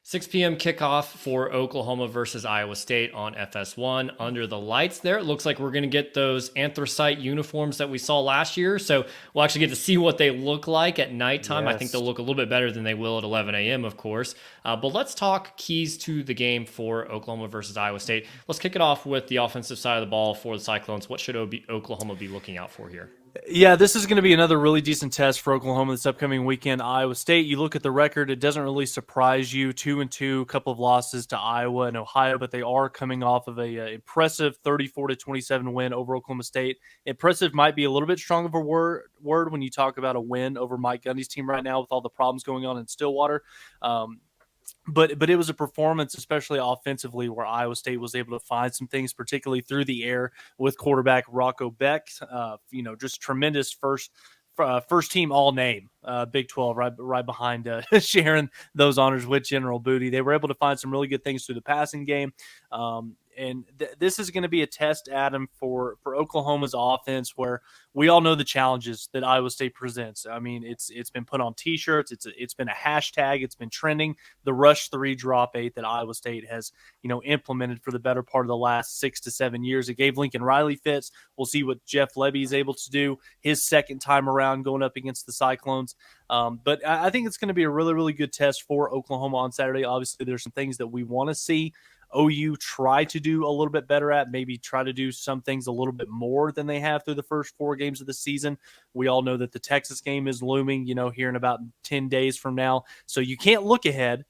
6 p.m. kickoff for Oklahoma versus Iowa State on FS1. Under the lights there, it looks like we're going to get those anthracite uniforms that we saw last year. So we'll actually get to see what they look like at nighttime. Yes. I think they'll look a little bit better than they will at 11 a.m., of course. But let's talk keys to the game for Oklahoma versus Iowa State. Let's kick it off with the offensive side of the ball for the Cyclones. What should Oklahoma be looking out for here? Yeah, this is going to be another really decent test for Oklahoma this upcoming weekend. Iowa State, you look at the record, it doesn't really surprise you. 2-2, a couple of losses to Iowa and Ohio, but they are coming off of a impressive 34-27 win over Oklahoma State. Impressive might be a little bit strong of a word when you talk about a win over Mike Gundy's team right now with all the problems going on in Stillwater. But it was a performance, especially offensively, where Iowa State was able to find some things, particularly through the air with quarterback Rocco Beck. Just tremendous first team all name, Big 12, right behind sharing those honors with General Booty. They were able to find some really good things through the passing game. And this is going to be a test, Adam, for Oklahoma's offense, where we all know the challenges that Iowa State presents. I mean, it's been put on T-shirts. It's been a hashtag. It's been trending. The rush 3 drop 8 that Iowa State has implemented for the better part of the last 6 to 7 years. It gave Lincoln Riley fits. We'll see what Jeff Lebby is able to do his second time around going up against the Cyclones. But I think it's going to be a really, really good test for Oklahoma on Saturday. Obviously, there's some things that we want to see OU try to do a little bit better at, maybe try to do some things a little bit more than they have through the first 4 games of the season. We all know that the Texas game is looming, here in about 10 days from now. So you can't look ahead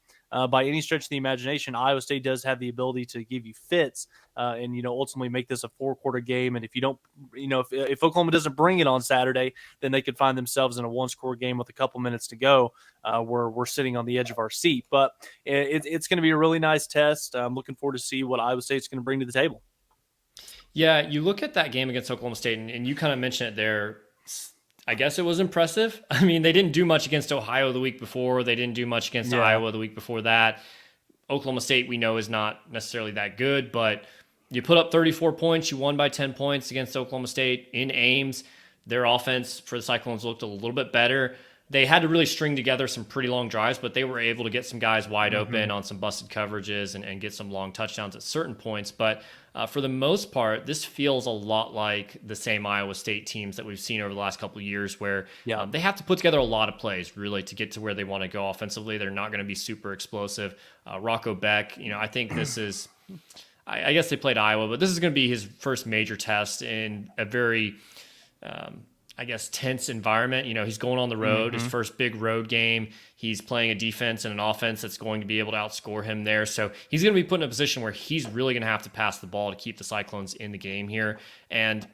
by any stretch of the imagination. Iowa State does have the ability to give you fits and ultimately make this a 4-quarter game. And if you don't, if Oklahoma doesn't bring it on Saturday, then they could find themselves in a 1-score game with a couple minutes to go where we're sitting on the edge of our seat. But it's going to be a really nice test. I'm looking forward to see what Iowa State's going to bring to the table. Yeah, you look at that game against Oklahoma State, and you kind of mentioned it there. I guess it was impressive. I mean, they didn't do much against Ohio the week before. They didn't do much against Iowa the week before that. Oklahoma State, we know, is not necessarily that good, but you put up 34 points. You won by 10 points against Oklahoma State in Ames. Their offense for the Cyclones looked a little bit better. They had to really string together some pretty long drives, but they were able to get some guys wide open on some busted coverages and get some long touchdowns at certain points. But for the most part, this feels a lot like the same Iowa State teams that we've seen over the last couple of years where they have to put together a lot of plays really to get to where they want to go offensively. They're not going to be super explosive. Rocco Beck, I think this is – I guess they played Iowa, but this is going to be his first major test in a very tense environment. He's going on the road, his first big road game. He's playing a defense and an offense that's going to be able to outscore him there. So he's going to be put in a position where he's really going to have to pass the ball to keep the Cyclones in the game here. And,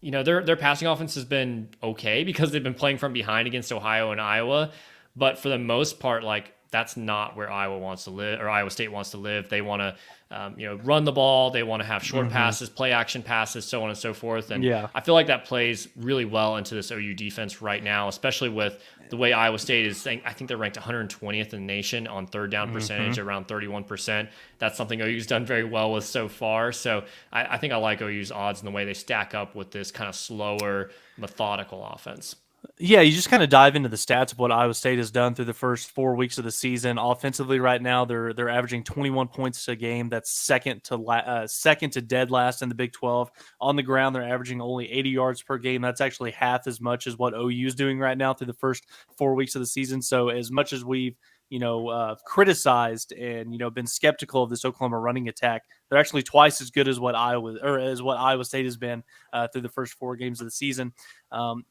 their passing offense has been okay because they've been playing from behind against Ohio and Iowa. But for the most part, that's not where Iowa wants to live, or Iowa State wants to live. They want to, run the ball. They want to have short passes, play action passes, so on and so forth. And I feel like that plays really well into this OU defense right now, especially with the way Iowa State is saying. I think they're ranked 120th in the nation on third down percentage, around 31%. That's something OU's done very well with so far. So I think I like OU's odds in the way they stack up with this kind of slower, methodical offense. Yeah, you just kind of dive into the stats of what Iowa State has done through the first 4 weeks of the season. Offensively, right now they're averaging 21 points a game. That's second to dead last in the Big 12. On the ground, they're averaging only 80 yards per game. That's actually half as much as what OU is doing right now through the first 4 weeks of the season. So as much as we've criticized and been skeptical of this Oklahoma running attack, they're actually twice as good as what Iowa State has been through the first 4 games of the season. And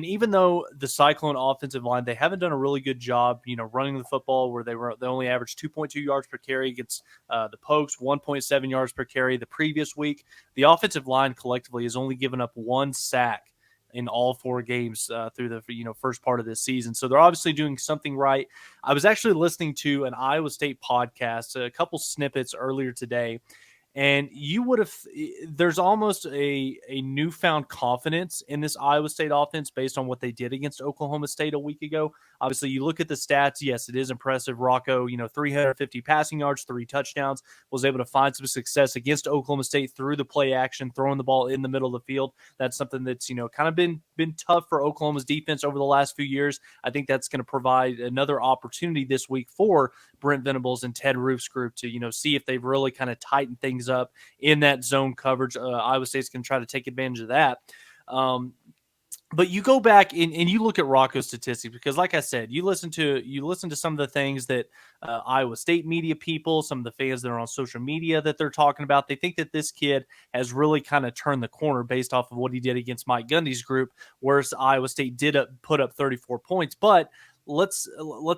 even though the Cyclone offensive line, they haven't done a really good job, running the football, where they only averaged 2.2 yards per carry against the Pokes, 1.7 yards per carry the previous week. The offensive line collectively has only given up 1 sack in all 4 games through the first part of this season. So they're obviously doing something right. I was actually listening to an Iowa State podcast, a couple snippets earlier today, and there's almost a newfound confidence in this Iowa State offense based on what they did against Oklahoma State a week ago. Obviously, you look at the stats. Yes, it is impressive. Rocco, 350 passing yards, 3 touchdowns, was able to find some success against Oklahoma State through the play action, throwing the ball in the middle of the field. That's something that's, kind of been tough for Oklahoma's defense over the last few years. I think that's going to provide another opportunity this week for Brent Venables and Ted Roof's group to, see if they've really kind of tightened things up in that zone coverage. Iowa State's going to try to take advantage of that. But you go back and you look at Rocco's statistics, because, like I said, you listen to some of the things that Iowa State media people, some of the fans that are on social media that they're talking about. They think that this kid has really kind of turned the corner based off of what he did against Mike Gundy's group, whereas Iowa State did put up 34 points. But let's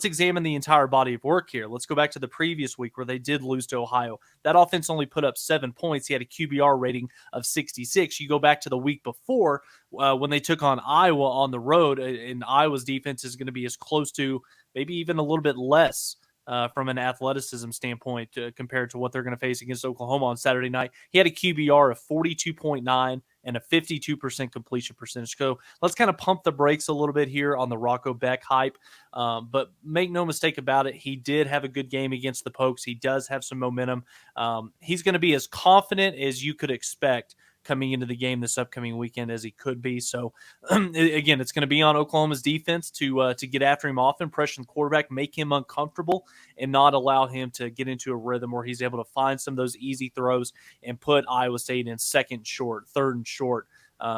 examine the entire body of work here. Let's go back to the previous week where they did lose to Ohio. That offense only put up 7 points. He had a QBR rating of 66. You go back to the week before when they took on Iowa on the road, and Iowa's defense is going to be as close to, maybe even a little bit less from an athleticism standpoint compared to what they're going to face against Oklahoma on Saturday night. He had a QBR of 42.9 and a 52% completion percentage. So let's kind of pump the brakes a little bit here on the Rocco Beck hype. But make no mistake about it, he did have a good game against the Pokes. He does have some momentum. He's going to be as confident as you could expect coming into the game this upcoming weekend as he could be. So again, it's going to be on Oklahoma's defense to get after him often, pressure the quarterback, make him uncomfortable, and not allow him to get into a rhythm where he's able to find some of those easy throws and put Iowa State in second and short, third and short.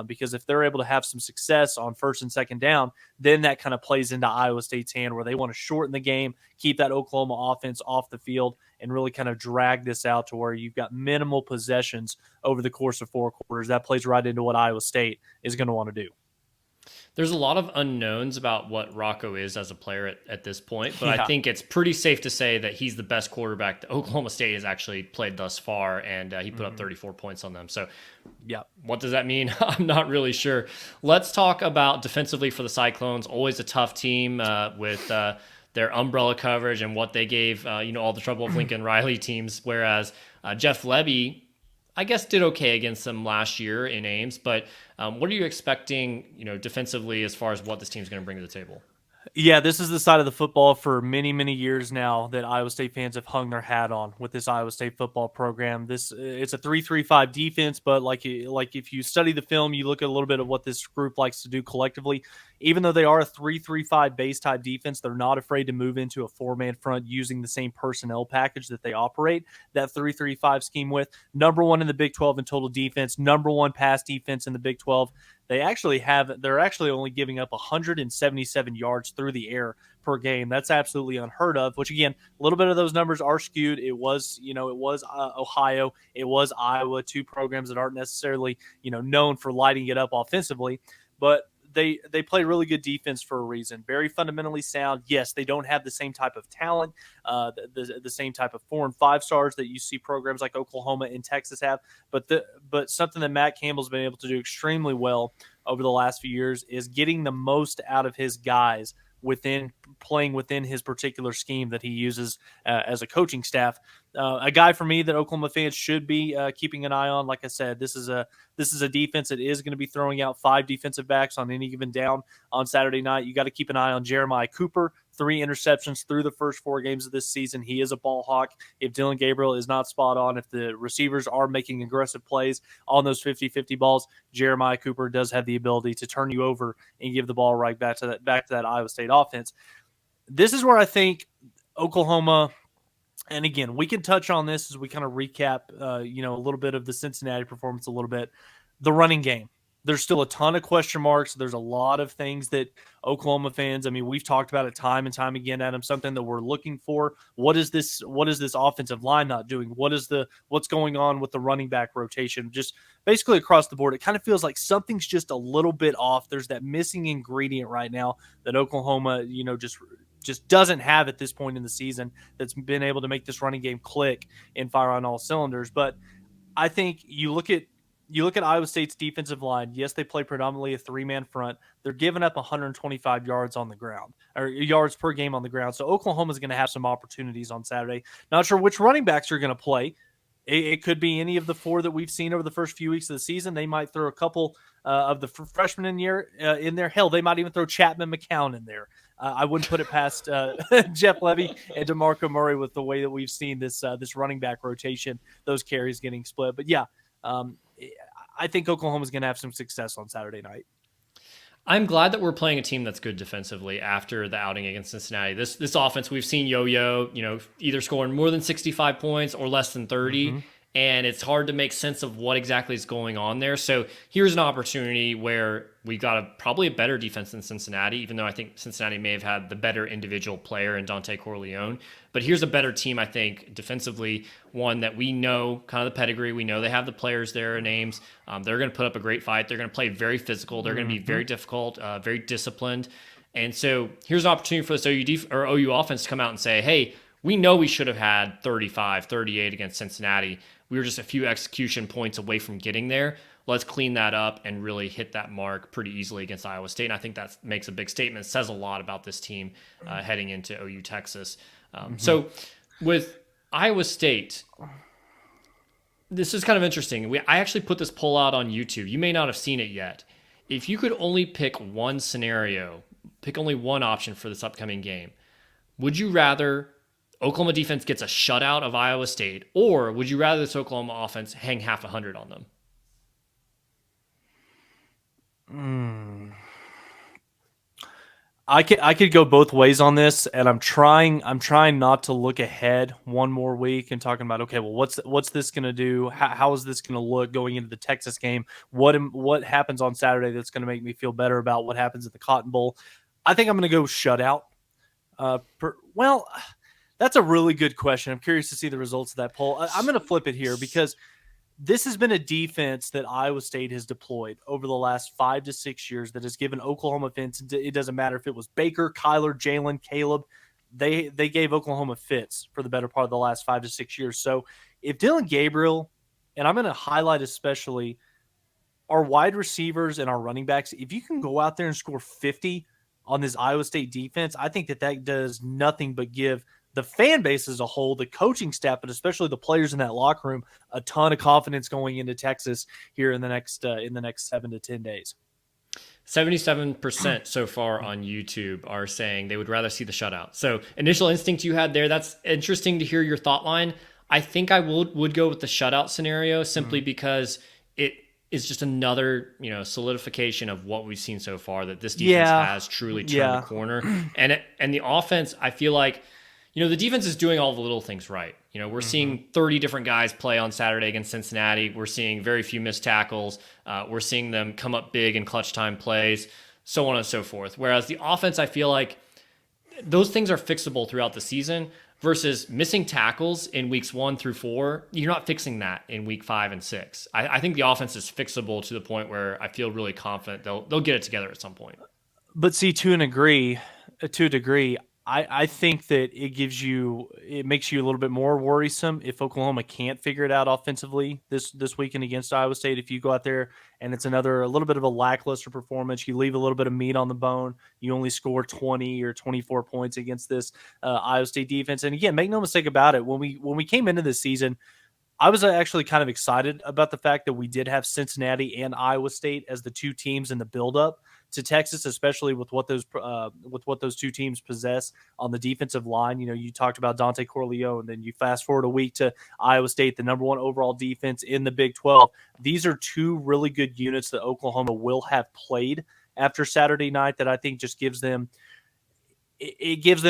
Because if they're able to have some success on first and second down, then that kind of plays into Iowa State's hand where they want to shorten the game, keep that Oklahoma offense off the field, and really kind of drag this out to where you've got minimal possessions over the course of 4 quarters. That plays right into what Iowa State is going to want to do. There's a lot of unknowns about what Rocco is as a player at this point, but Yeah. I think it's pretty safe to say that he's the best quarterback that Oklahoma State has actually played thus far, and he put up 34 points on them. So, yeah, what does that mean? I'm not really sure. Let's talk about defensively for the Cyclones. Always a tough team with their umbrella coverage and what they gave, all the trouble of Lincoln Riley teams, whereas Jeff Lebby, I guess, did okay against them last year in Ames, but what are you expecting, defensively as far as what this team's going to bring to the table? Yeah, this is the side of the football for many, many years now that Iowa State fans have hung their hat on with this Iowa State football program. It's a 3-3-5 defense, but like if you study the film, you look at a little bit of what this group likes to do collectively. Even though they are a 3-3-5 base type defense, they're not afraid to move into a 4-man front using the same personnel package that they operate that 3-3-5 scheme with. Number 1 in the Big 12 in total defense, number 1 pass defense in the Big 12. They're actually only giving up 177 yards through the air per game. That's absolutely unheard of, which again, a little bit of those numbers are skewed. It was Ohio, it was Iowa, 2 programs that aren't necessarily, known for lighting it up offensively, but they play really good defense for a reason. Very fundamentally sound. Yes, they don't have the same type of talent, the same type of 4 and 5 stars that you see programs like Oklahoma and Texas have. But something that Matt Campbell's been able to do extremely well over the last few years is getting the most out of his guys playing within his particular scheme that he uses as a coaching staff. A guy for me that Oklahoma fans should be keeping an eye on. Like I said, this is a defense that is going to be throwing out 5 defensive backs on any given down on Saturday night. You got to keep an eye on Jeremiah Cooper. 3 interceptions through the first 4 games of this season. He is a ball hawk. If Dylan Gabriel is not spot on, if the receivers are making aggressive plays on those 50-50 balls, Jeremiah Cooper does have the ability to turn you over and give the ball right back to that Iowa State offense. This is where I think Oklahoma, and again, we can touch on this as we kind of recap, a little bit of the Cincinnati performance a little bit. The running game. There's still a ton of question marks. There's a lot of things that Oklahoma fans, we've talked about it time and time again, Adam, something that we're looking for. What is this offensive line not doing? What's going on with the running back rotation? Just basically across the board, it kind of feels like something's just a little bit off. There's that missing ingredient right now that Oklahoma, just doesn't have at this point in the season that's been able to make this running game click and fire on all cylinders. But I think you look at Iowa State's defensive line. Yes, they play predominantly a 3-man front. They're giving up 125 yards on the ground, or yards per game on the ground. So Oklahoma's going to have some opportunities on Saturday. Not sure which running backs are going to play. It could be any of the 4 that we've seen over the first few weeks of the season. They might throw a couple of the freshmen in there. Hell, they might even throw Chapman McCown in there. I wouldn't put it past Jeff Levy and DeMarco Murray with the way that we've seen this running back rotation, those carries getting split. But yeah, I think Oklahoma's going to have some success on Saturday night. I'm glad that we're playing a team that's good defensively after the outing against Cincinnati. This offense, we've seen yo-yo, either scoring more than 65 points or less than 30. And it's hard to make sense of what exactly is going on there. So here's an opportunity where we've got probably a better defense than Cincinnati, even though I think Cincinnati may have had the better individual player in Dante Corleone. But here's a better team, I think, defensively, one that we know kind of the pedigree. We know they have the players there, names. They're going to put up a great fight. They're going to play very physical. They're going to be very difficult, very disciplined. And so here's an opportunity for this OU offense to come out and say, hey, we know we should have had 35, 38 against Cincinnati. We were just a few execution points away from getting there. Let's clean that up and really hit that mark pretty easily against Iowa State. And I think that makes a big statement. It says a lot about this team heading into OU Texas. So with Iowa State, this is kind of interesting. I actually put this poll out on YouTube. You may not have seen it yet. If you could only pick one scenario, pick only one option for this upcoming game, would you rather Oklahoma defense gets a shutout of Iowa State, or would you rather this Oklahoma offense hang half 100 on them? I could go both ways on this, and I'm trying not to look ahead one more week and talking about, okay, well, what's this going to do? How is this going to look going into the Texas game? What happens on Saturday that's going to make me feel better about what happens at the Cotton Bowl? I think I'm going to go shutout. That's a really good question. I'm curious to see the results of that poll. I'm going to flip it here because this has been a defense that Iowa State has deployed over the last 5 to 6 years that has given Oklahoma fits. It doesn't matter if it was Baker, Kyler, Jalen, Caleb. They gave Oklahoma fits for the better part of the last 5 to 6 years. So if Dylan Gabriel, and I'm going to highlight especially our wide receivers and our running backs, if you can go out there and score 50 on this Iowa State defense, I think that does nothing but give the fan base as a whole, the coaching staff, but especially the players in that locker room, a ton of confidence going into Texas here in the next 7 to 10 days. 77% so far on YouTube are saying they would rather see the shutout. So initial instinct you had there, that's interesting to hear your thought line. I think I would go with the shutout scenario simply because it is just another, solidification of what we've seen so far, that this defense has truly turned the corner. And the offense, I feel like, the defense is doing all the little things right. We're seeing 30 different guys play on Saturday against Cincinnati. We're seeing very few missed tackles. We're seeing them come up big in clutch time plays, so on and so forth. Whereas the offense, I feel like those things are fixable throughout the season versus missing tackles in weeks 1 through 4. You're not fixing that in week 5 and 6. I think the offense is fixable to the point where I feel really confident they'll get it together at some point. But see, to a degree, I think that it makes you a little bit more worrisome if Oklahoma can't figure it out offensively this weekend against Iowa State. If you go out there and it's a little bit of a lackluster performance, you leave a little bit of meat on the bone, you only score 20 or 24 points against this Iowa State defense. And again, make no mistake about it, when we came into this season, I was actually kind of excited about the fact that we did have Cincinnati and Iowa State as the two teams in the buildup to Texas, especially with what those two teams possess on the defensive line. You talked about Dante Corleone, and then you fast forward a week to Iowa State, the number 1 overall defense in the Big 12. These are two really good units that Oklahoma will have played after Saturday night that I think just gives them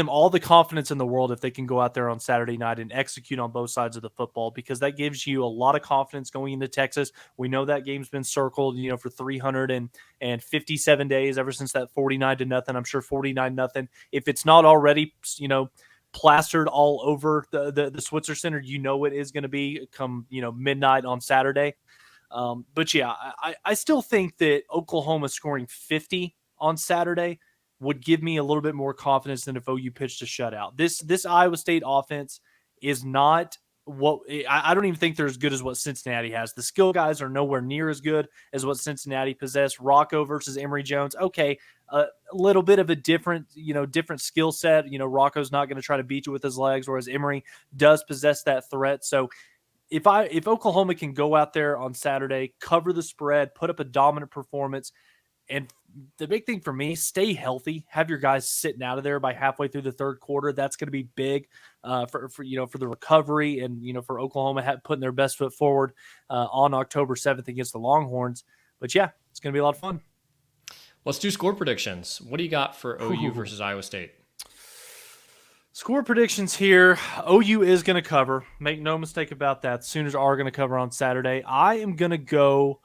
all the confidence in the world if they can go out there on Saturday night and execute on both sides of the football, because that gives you a lot of confidence going into Texas. We know that game's been circled, for 357 days ever since that 49-0. I'm sure 49-0. If it's not already, plastered all over the Switzer Center, it is going to be come, midnight on Saturday. But yeah, I still think that Oklahoma scoring 50 on Saturday would give me a little bit more confidence than if OU pitched a shutout. This Iowa State offense is not what I don't even think they're as good as what Cincinnati has. The skill guys are nowhere near as good as what Cincinnati possess. Rocco versus Emory Jones. Okay. A little bit of a different skill set. Rocco's not going to try to beat you with his legs, whereas Emory does possess that threat. So if Oklahoma can go out there on Saturday, cover the spread, put up a dominant performance, and the big thing for me, stay healthy. Have your guys sitting out of there by halfway through the third quarter. That's going to be big for for the recovery and for Oklahoma putting their best foot forward on October 7th against the Longhorns. But yeah, it's going to be a lot of fun. Let's do score predictions. What do you got for OU versus Iowa State? Score predictions here. OU is going to cover. Make no mistake about that. Sooners are going to cover on Saturday. I am going to go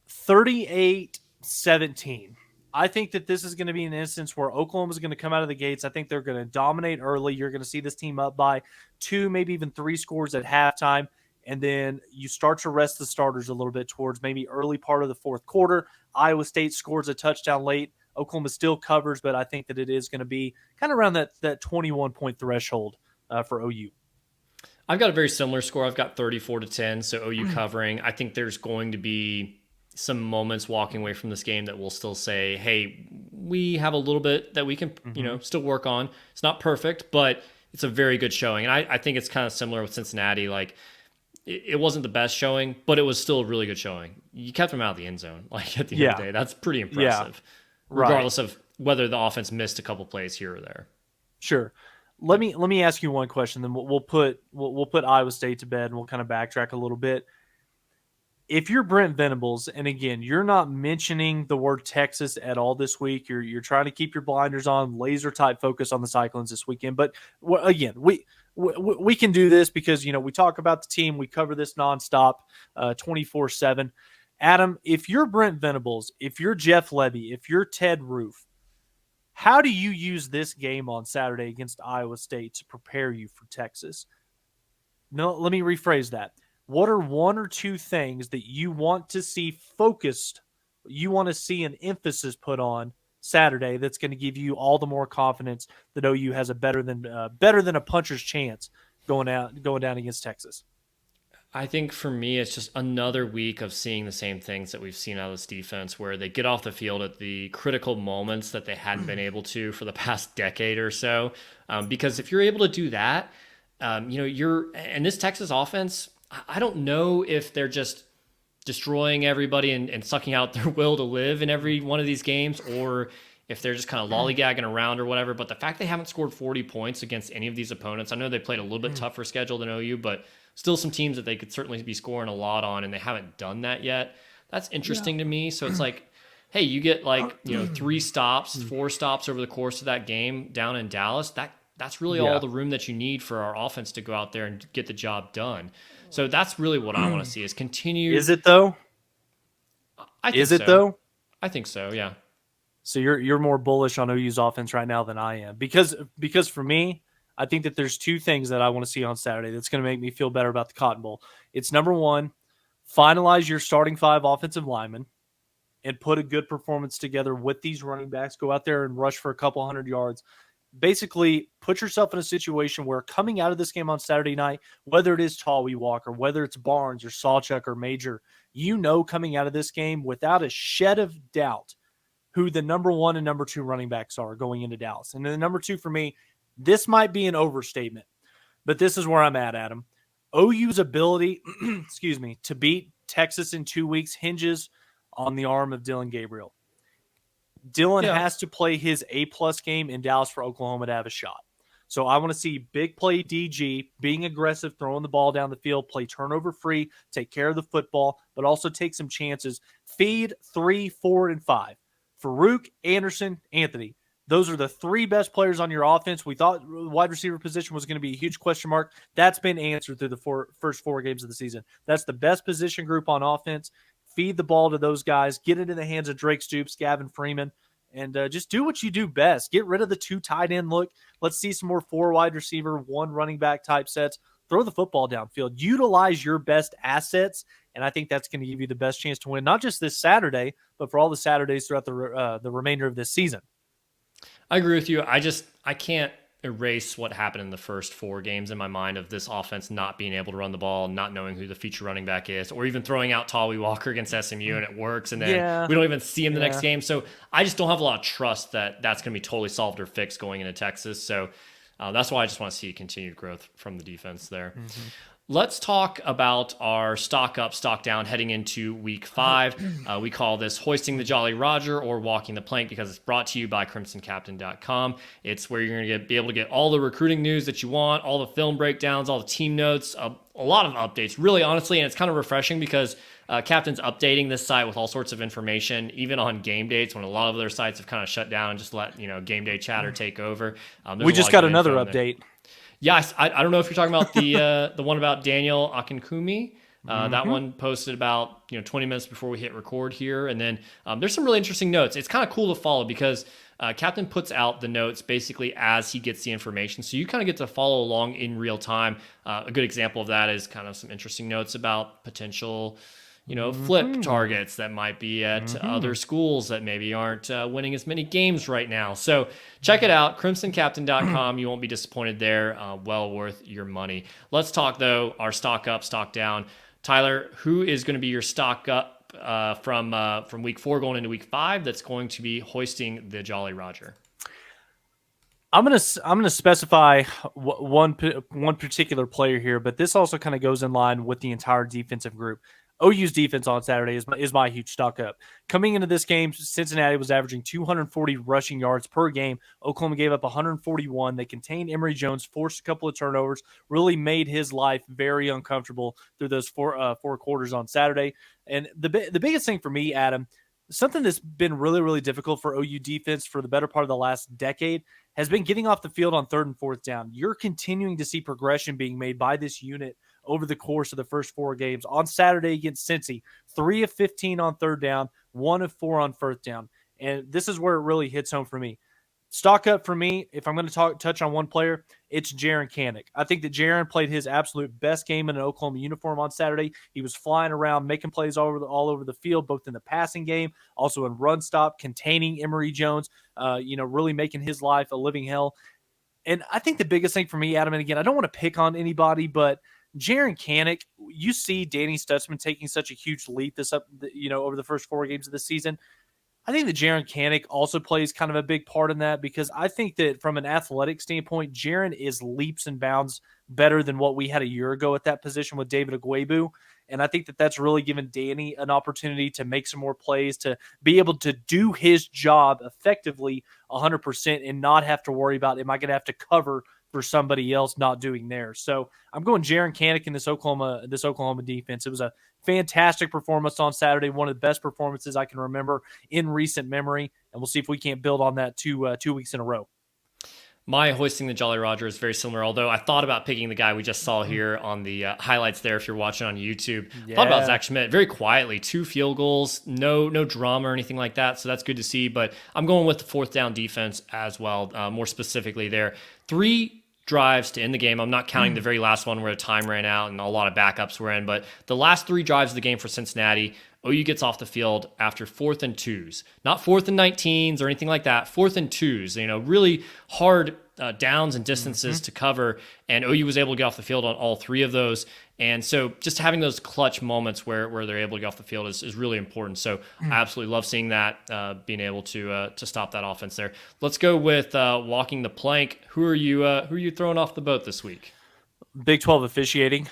38-17. I think that this is going to be an instance where Oklahoma is going to come out of the gates. I think they're going to dominate early. You're going to see this team up by 2, maybe even 3 scores at halftime. And then you start to rest the starters a little bit towards maybe early part of the fourth quarter. Iowa State scores a touchdown late. Oklahoma still covers, but I think that it is going to be kind of around that 21-point threshold for OU. I've got a very similar score. I've got 34-10, so OU covering. I think there's going to be some moments walking away from this game that we'll still say, hey, we have a little bit that we can still work on. It's not perfect, but it's a very good showing. And I think it's kind of similar with Cincinnati. Like, it wasn't the best showing, but it was still a really good showing. You kept them out of the end zone. Like, at the end of the day, that's pretty impressive. Regardless of whether the offense missed a couple plays here or there. Sure. Let me ask you one question, then we'll put Iowa State to bed and we'll kind of backtrack a little bit. If you're Brent Venables, and again, you're not mentioning the word Texas at all this week, you're trying to keep your blinders on, laser type focus on the Cyclones this weekend. But again, we can do this because we talk about the team, we cover this nonstop, 24/7. Adam, if you're Brent Venables, if you're Jeff Lebby, if you're Ted Roof, how do you use this game on Saturday against Iowa State to prepare you for Texas? No, let me rephrase that. What are 1 or 2 things that you want to see focused, you want to see an emphasis put on Saturday that's going to give you all the more confidence that OU has a better than a puncher's chance going down against Texas? I think for me, it's just another week of seeing the same things that we've seen out of this defense, where they get off the field at the critical moments that they hadn't been able to for the past decade or so. Because if you're able to do that, and this Texas offense, I don't know if they're just destroying everybody and sucking out their will to live in every one of these games, or if they're just kind of lollygagging around or whatever. But the fact they haven't scored 40 points against any of these opponents, I know they played a little bit tougher schedule than OU, but still some teams that they could certainly be scoring a lot on, and they haven't done that yet. That's interesting to me. So it's like, hey, you get 3 stops, 4 stops over the course of that game down in Dallas. That's really all the room that you need for our offense to go out there and get the job done. So that's really what I want to see is continue. Is it though? I think so. Though? I think so. Yeah. So you're more bullish on OU's offense right now than I am because for me, I think that there's 2 things that I want to see on Saturday that's going to make me feel better about the Cotton Bowl. It's number 1, finalize your starting 5 offensive linemen and put a good performance together with these running backs. Go out there and rush for a couple hundred yards. Basically, put yourself in a situation where coming out of this game on Saturday night, whether it is Tawee Walker, whether it's Barnes or Sawchuk or Major, coming out of this game without a shed of doubt who the number 1 and number 2 running backs are going into Dallas. And then the number 2 for me, this might be an overstatement, but this is where I'm at, Adam. OU's ability, to beat Texas in 2 weeks hinges on the arm of Dylan Gabriel. Dylan has to play his A-plus game in Dallas for Oklahoma to have a shot. So I want to see big play DG, being aggressive, throwing the ball down the field, play turnover free, take care of the football, but also take some chances. Feed 3, 4, and 5. Farouk, Anderson, Anthony. Those are the 3 best players on your offense. We thought the wide receiver position was going to be a huge question mark. That's been answered through the first 4 games of the season. That's the best position group on offense. Feed the ball to those guys. Get it in the hands of Drake Stoops, Gavin Freeman, and just do what you do best. Get rid of the 2 tight end look. Let's see some more 4 wide receiver, 1 running back type sets. Throw the football downfield. Utilize your best assets, and I think that's going to give you the best chance to win, not just this Saturday, but for all the Saturdays throughout the remainder of this season. I agree with you. I can't erase what happened in the first 4 games in my mind of this offense not being able to run the ball, not knowing who the feature running back is, or even throwing out Tawee Walker against SMU and it works, and then we don't even see him the next game. So I just don't have a lot of trust that that's going to be totally solved or fixed going into Texas. So that's why I just want to see continued growth from the defense there. Let's talk about our stock up, stock down heading into week 5. We call this Hoisting the Jolly Roger or Walking the Plank because it's brought to you by CrimsonCaptain.com. It's where you're going to be able to get all the recruiting news that you want, all the film breakdowns, all the team notes, a lot of updates, really honestly. And it's kind of refreshing because Captain's updating this site with all sorts of information, even on game dates when a lot of other sites have kind of shut down and just let game day chatter take over. We just got another update. Yeah, I don't know if you're talking about the one about Daniel Akinkumi. That one posted about 20 minutes before we hit record here, and then there's some really interesting notes. It's kind of cool to follow because Captain puts out the notes basically as he gets the information, so you kind of get to follow along in real time. A good example of that is kind of some interesting notes about potential flip targets that might be at other schools that maybe aren't winning as many games right now. So check it out, CrimsonCaptain.com. You won't be disappointed there. Well worth your money. Let's talk, though, our stock up, stock down. Tyler, who is going to be your stock up from week 4 going into week 5 that's going to be hoisting the Jolly Roger? I'm gonna specify one particular player here, but this also kind of goes in line with the entire defensive group. OU's defense on Saturday is my huge stock up. Coming into this game, Cincinnati was averaging 240 rushing yards per game. Oklahoma gave up 141. They contained Emory Jones, forced a couple of turnovers, really made his life very uncomfortable through those four quarters on Saturday. And the biggest thing for me, Adam, something that's been really, really difficult for OU defense for the better part of the last decade has been getting off the field on 3rd and 4th down. You're continuing to see progression being made by this unit over the course of the first 4 games. On Saturday against Cincy, 3 of 15 on 3rd down, 1 of 4 on 4th down. And this is where it really hits home for me. Stock up for me, if I'm going to touch on one player, it's Jaren Kanak. I think that Jaren played his absolute best game in an Oklahoma uniform on Saturday. He was flying around, making plays all over the field, both in the passing game, also in run stop, containing Emory Jones, really making his life a living hell. And I think the biggest thing for me, Adam, and again, I don't want to pick on anybody, but Jaren Kanak, you see Danny Stutzman taking such a huge leap over the first 4 games of the season. I think that Jaren Kanak also plays kind of a big part in that because I think that from an athletic standpoint, Jaren is leaps and bounds better than what we had a year ago at that position with David Agwebu. And I think that that's really given Danny an opportunity to make some more plays, to be able to do his job effectively 100% and not have to worry about, am I going to have to cover for somebody else not doing theirs. So I'm going Jaren Kanak in this Oklahoma defense. It was a fantastic performance on Saturday, one of the best performances I can remember in recent memory, and we'll see if we can't build on that 2 weeks in a row. My hoisting the Jolly Roger is very similar, although I thought about picking the guy we just saw here on the highlights there if you're watching on YouTube. Yeah. Thought about Zach Schmidt very quietly, 2 field goals, no drama or anything like that, so that's good to see. But I'm going with the 4th down defense as well, more specifically there. 3 drives to end the game. I'm not counting the very last one where the time ran out and a lot of backups were in, but the last 3 drives of the game for Cincinnati, OU gets off the field after 4th and 2s, not 4th and 19s or anything like that, 4th and 2s, really hard downs and distances to cover, and OU was able to get off the field on all 3 of those. And so just having those clutch moments where they're able to get off the field is really important. So I absolutely love seeing that, being able to stop that offense there. Let's go with walking the plank. Who are you throwing off the boat this week? Big 12 officiating,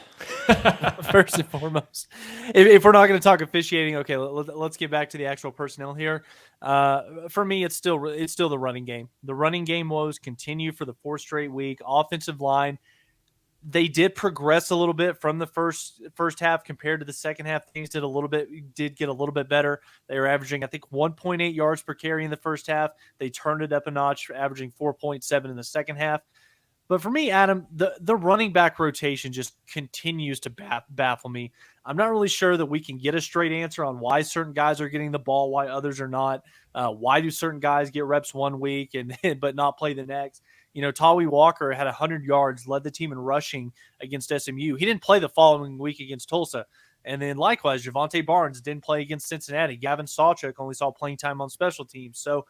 first and foremost. If we're not going to talk officiating, okay, let's get back to the actual personnel here. For me, it's still the running game. The running game woes continue for the 4th straight week. Offensive line, they did progress a little bit from the first half compared to the second half. Things did get a little bit better. They were averaging, I think, 1.8 yards per carry in the first half. They turned it up a notch, averaging 4.7 in the second half. But for me, Adam, the running back rotation just continues to baffle me. I'm not really sure that we can get a straight answer on why certain guys are getting the ball, why others are not. Why do certain guys get reps one week but not play the next? Tawi Walker had 100 yards, led the team in rushing against SMU. He didn't play the following week against Tulsa. And then likewise, Javonte Barnes didn't play against Cincinnati. Gavin Sawchuk only saw playing time on special teams. So,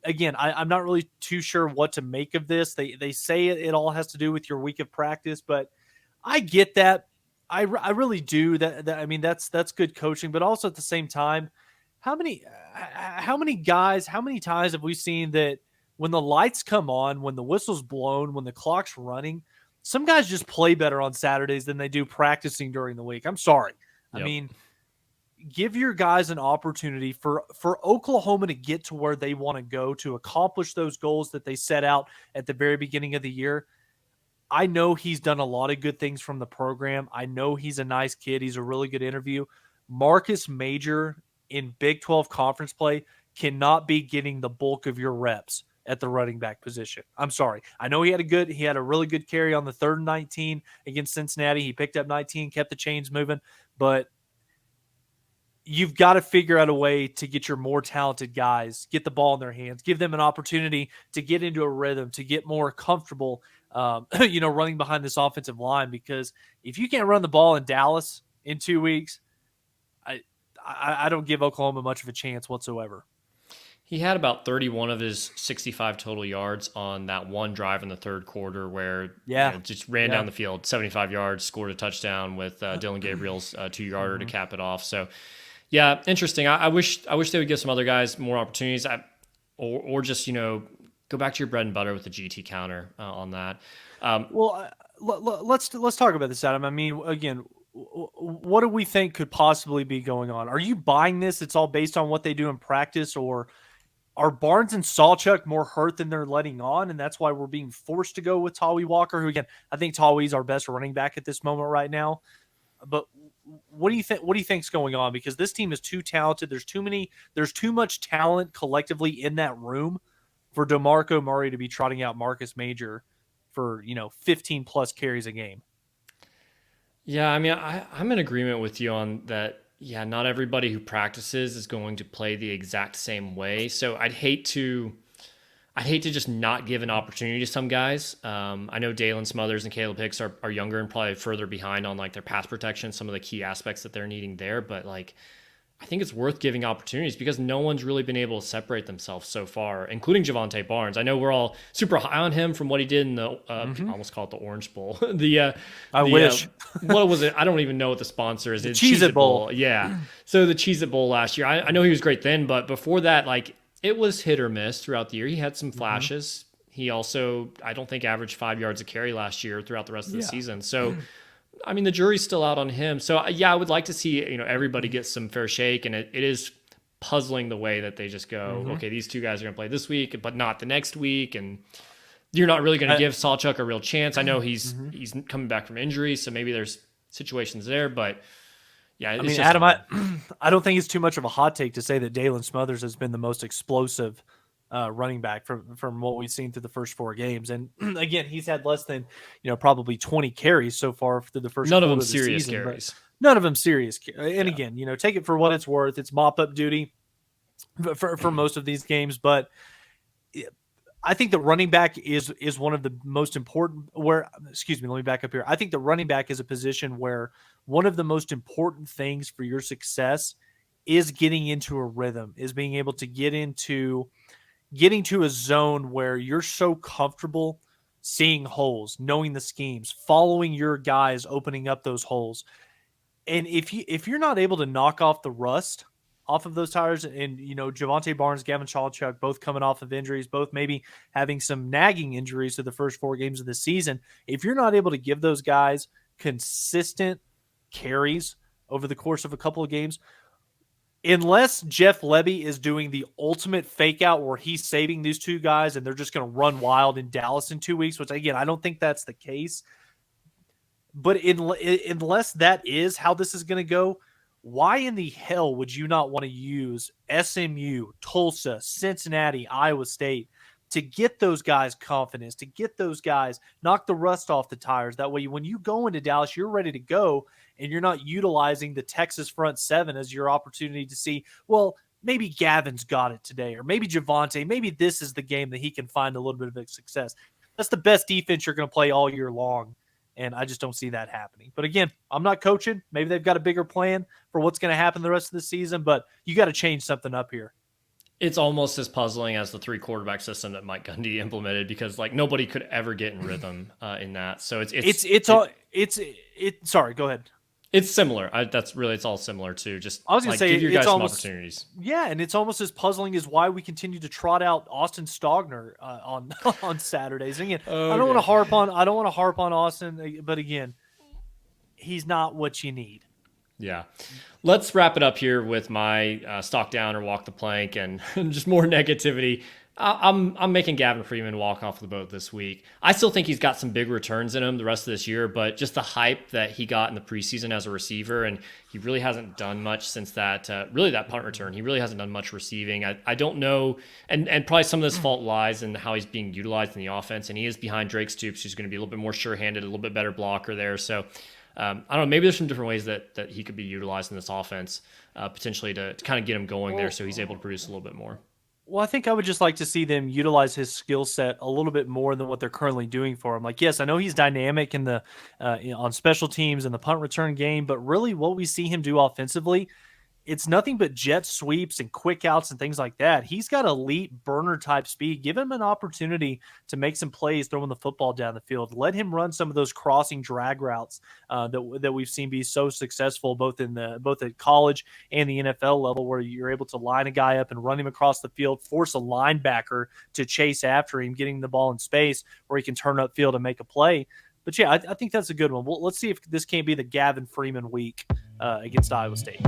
again, I'm not really too sure what to make of this. They say it all has to do with your week of practice, but I get that. I really do. That's good coaching, but also at the same time, how many times have we seen that when the lights come on, when the whistle's blown, when the clock's running, some guys just play better on Saturdays than they do practicing during the week. I'm sorry. I Yep. mean, give your guys an opportunity for Oklahoma to get to where they want to go, to accomplish those goals that they set out at the very beginning of the year. I know he's done a lot of good things from the program. I know he's a nice kid. He's a really good interview. Marcus Major in Big 12 conference play cannot be getting the bulk of your reps at the running back position. I'm sorry. I know he had a really good carry on the 3rd and 19 against Cincinnati. He picked up 19, kept the chains moving, but you've got to figure out a way to get your more talented guys, get the ball in their hands, give them an opportunity to get into a rhythm, to get more comfortable, running behind this offensive line. Because if you can't run the ball in Dallas in 2 weeks, I don't give Oklahoma much of a chance whatsoever. He had about 31 of his 65 total yards on that one drive in the third quarter where just ran down the field, 75 yards, scored a touchdown with Dylan Gabriel's 2-yarder to cap it off. So, yeah, interesting. I wish they would give some other guys more opportunities, or just go back to your bread and butter with the GT counter on that. Let's talk about this, Adam. I mean, again, what do we think could possibly be going on? Are you buying this? It's all based on what they do in practice, or are Barnes and Sawchuk more hurt than they're letting on, and that's why we're being forced to go with Tawi Walker, who, again, I think Tawi's our best running back at this moment right now. But what do you think? What do you think's going on? Because this team is too talented. There's too much talent collectively in that room for DeMarco Murray to be trotting out Marcus Major for 15 plus carries a game. Yeah, I mean, I'm in agreement with you on that. Yeah, not everybody who practices is going to play the exact same way. So I'd hate to just not give an opportunity to some guys. I know Dalen Smothers and Caleb Hicks are younger and probably further behind on like their pass protection, some of the key aspects that they're needing there. But like, I think it's worth giving opportunities because no one's really been able to separate themselves so far, including Javonte Barnes. I know we're all super high on him from what he did in the, I almost call it the Orange Bowl. I wish. What was it? I don't even know what the sponsor is. The Cheez-It Bowl. Yeah. So the Cheez-It Bowl last year, I know he was great then, but before that, like, it was hit or miss throughout the year. He had some flashes. He also, I don't think, averaged 5 yards a carry last year throughout the rest of the season. So, I mean, the jury's still out on him. So, yeah, I would like to see, everybody get some fair shake. And it is puzzling the way that they just go, okay, these two guys are going to play this week, but not the next week. And you're not really going to give Sawchuk a real chance. I know he's coming back from injury, so maybe there's situations there, but yeah. I mean, Adam, I don't think it's too much of a hot take to say that Dalen Smothers has been the most explosive running back from what we've seen through the first 4 games. And again, he's had less than, probably 20 carries so far through the first none of them the serious season, carries. None of them serious. And again, take it for what it's worth. It's mop up duty for most of these games, but I think the running back is one of the most important let me back up here. I think the running back is a position where one of the most important things for your success is getting into a rhythm, is being able to getting to a zone where you're so comfortable seeing holes, knowing the schemes, following your guys, opening up those holes. And if you're not able to knock off the rust off of those tires, and Javonte Barnes, Gavin Sawchuk, both coming off of injuries, both maybe having some nagging injuries to the first 4 games of the season, if you're not able to give those guys consistent carries over the course of a couple of games, unless Jeff Lebby is doing the ultimate fake out where he's saving these 2 guys and they're just going to run wild in Dallas in 2 weeks, which again, I don't think that's the case. But unless that is how this is going to go, why in the hell would you not want to use SMU, Tulsa, Cincinnati, Iowa State to get those guys confidence, to get those guys, knock the rust off the tires? That way, when you go into Dallas, you're ready to go, and you're not utilizing the Texas front 7 as your opportunity to see, well, maybe Gavin's got it today, or maybe Javonte, maybe this is the game that he can find a little bit of success. That's the best defense you're going to play all year long. And I just don't see that happening. But again, I'm not coaching. Maybe they've got a bigger plan for what's going to happen the rest of the season, but you got to change something up here. It's almost as puzzling as the 3 quarterback system that Mike Gundy implemented, because like nobody could ever get in rhythm in that. So sorry, go ahead. It's similar. It's all similar to just I was going to say give your it's guys some almost opportunities. Yeah, and it's almost as puzzling as why we continue to trot out Austin Stogner on on Saturdays. And again, I don't want to harp on Austin, but again, he's not what you need. Yeah. Let's wrap it up here with my stock down or walk the plank and just more negativity. I'm making Gavin Freeman walk off the boat this week. I still think he's got some big returns in him the rest of this year, but just the hype that he got in the preseason as a receiver, and he really hasn't done much since that punt return. He really hasn't done much receiving. I don't know, and probably some of this fault lies in how he's being utilized in the offense, and he is behind Drake Stoops, who's going to be a little bit more sure-handed, a little bit better blocker there. So I don't know. Maybe there's some different ways that he could be utilized in this offense, potentially to kind of get him going there, so he's able to produce a little bit more. Well, I think I would just like to see them utilize his skill set a little bit more than what they're currently doing for him. Like, yes, I know he's dynamic in the on special teams and the punt return game, but really what we see him do offensively, it's nothing but jet sweeps and quick outs and things like that. He's got elite burner type speed. Give him an opportunity to make some plays throwing the football down the field. Let him run some of those crossing drag routes that we've seen be so successful both at college and the NFL level, where you're able to line a guy up and run him across the field, force a linebacker to chase after him, getting the ball in space where he can turn upfield and make a play. But yeah, I think that's a good one. Well, let's see if this can't be the Gavin Freeman week against Iowa State.